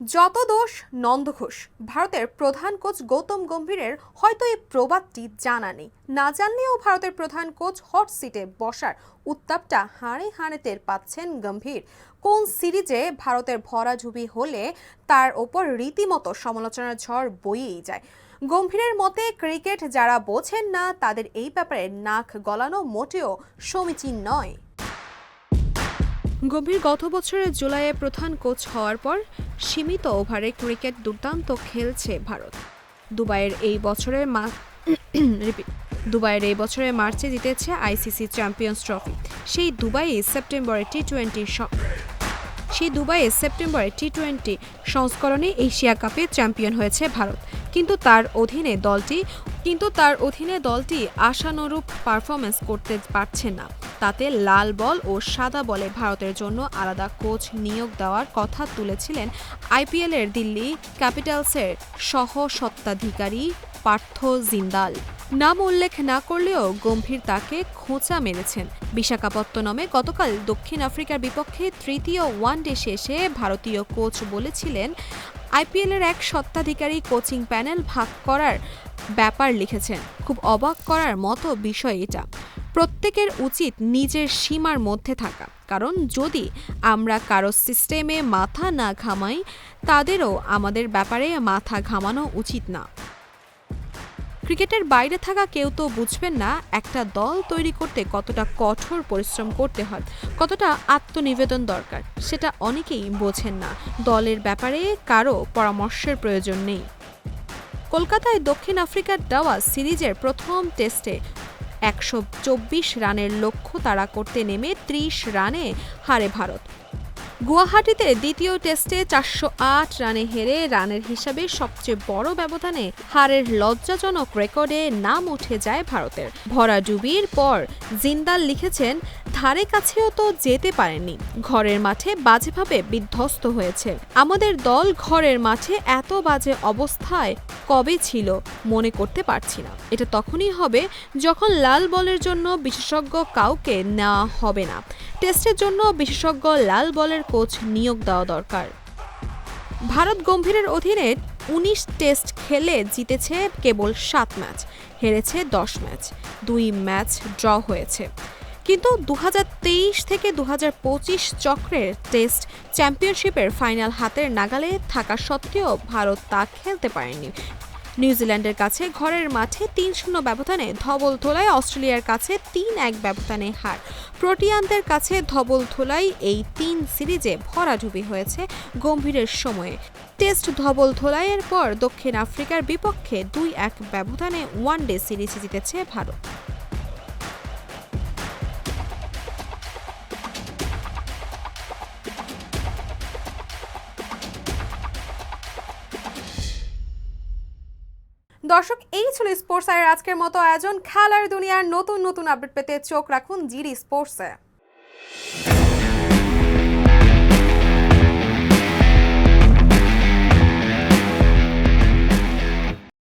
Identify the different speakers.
Speaker 1: যত দোষ নন্দঘোষ। ভারতের প্রধান কোচ গৌতম গম্ভীরের হয়তো এই প্রবাদটি জানা নেই। না জানলেও ভারতের প্রধান কোচ হট সিটে বসার উত্তাপটা হাড়ে হাড়ে টের পাচ্ছেন গম্ভীর। কোন সিরিজে ভারতের ভরাডুবি হলে তার ওপর রীতিমতো সমালোচনার ঝড় বয়েই যায়। গম্ভীরের মতে ক্রিকেট যারা বোঝেন না তাদের এই ব্যাপারে নাক গলানো মোটেও সমীচীন নয়। গম্ভীর গত বছরের জুলাইয়ে প্রধান কোচ হওয়ার পর সীমিত ওভারে ক্রিকেট দুর্দান্ত খেলছে ভারত। দুবাইয়ের এই বছরের মার্চে জিতেছে আইসিসি চ্যাম্পিয়ন্স ট্রফি। সেই দুবাইয়ে সেপ্টেম্বরে টি-20 সংস্করণে এশিয়া কাপে চ্যাম্পিয়ন হয়েছে ভারত। কিন্তু তার অধীনে দলটি আশানুরূপ পারফরমেন্স করতে পারছে না। তাতে লাল বল ও সাদা বলে ভারতের জন্য আলাদা কোচ নিয়োগ দেওয়ার কথা তুলেছিলেন আইপিএলের দিল্লি ক্যাপিটালসের সহ-স্বত্বাধিকারী পার্থ জিন্দাল। নাম উল্লেখ না করলেও গম্ভীর তাকে খোঁচা মেরেছেন। বিশাখাপত্তনমে গতকাল দক্ষিণ আফ্রিকার বিপক্ষে তৃতীয় ওয়ানডে শেষে ভারতীয় কোচ বলেছিলেন, আইপিএলের এক স্বত্বাধিকারী কোচিং প্যানেল ভাগ করার ব্যাপার লিখেছেন। খুব অবাক করার মতো বিষয় এটা। প্রত্যেকের উচিত নিজের সীমার মধ্যে থাকা, কারণ যদি আমরা কারো সিস্টেমে মাথা না ঘামাই, তাদেরও আমাদের ব্যাপারে মাথা ঘামানো উচিত না। ক্রিকেটের বাইরে থাকা কেউ তো বুঝবেন না একটা দল তৈরি করতে কতটা কঠোর পরিশ্রম করতে হয়, কতটা আত্মনিবেদন দরকার। সেটা অনেকেই বোঝেন না। দলের ব্যাপারে কারো পরামর্শের প্রয়োজন নেই। কলকাতায় দক্ষিণ আফ্রিকার দেওয়া সিরিজের প্রথম টেস্টে 124 রানের লক্ষ্য তাড়া করতে নেমে 30 রানে হারে ভারত। গুয়াহাটিতে দ্বিতীয় টেস্টে 408 রানে হেরে রানের হিসাবে সবচেয়ে বড় ব্যবধানে হারের লজ্জাজনক রেকর্ডে নাম উঠে যায় ভারতের। ভরাডুবির পর জিন্দাল লিখেছেন, ধারে কাছেও তো যেতে পারেনি, ঘরের মাঠে বাজেভাবে বিধ্বস্ত হয়েছে। আমাদের দল ঘরের মাঠে এত বাজে অবস্থায় কবে ছিল মনে করতে পারছি না। এটা তখনই হবে যখন লাল বলের জন্য বিশেষজ্ঞ কাউকে নেওয়া হবে না। টেস্টের জন্য বিশেষজ্ঞ লাল বলের কোচ নিয়োগ দেওয়া দরকার। ভারত গম্ভীরের অধীনে 19 টেস্ট খেলে জিতেছে কেবল 7 ম্যাচ, হেরেছে 10 ম্যাচ, 2 ম্যাচ ড্র হয়েছে। কিন্তু 2023 থেকে 2025 চক্রের টেস্ট চ্যাম্পিয়নশিপের ফাইনাল হাতের নাগালে থাকা সত্ত্বেও ভারত তা খেলতে পারেনি। নিউজিল্যান্ডের কাছে ঘরের মাঠে 3-0 ব্যবধানে ধবলধোলায়, অস্ট্রেলিয়ার কাছে 3-1 ব্যবধানে হার। প্রোটিয়ানদের কাছে ধবলধোলায় এই 3 সিরিজে ভরাডুবি হয়েছে গম্ভীরের সময়ে। টেস্ট ধবলধোলাইয়ের পর দক্ষিণ আফ্রিকার বিপক্ষে 2-1 ব্যবধানে ওয়ানডে সিরিজ জিতেছে ভারত। দর্শক, এই ছিল স্পোর্টস এর আজকের মতো আয়োজন। খেলার দুনিয়ার নতুন নতুন আপডেট পেতে চোখ রাখুন জিডি স্পোর্টসে।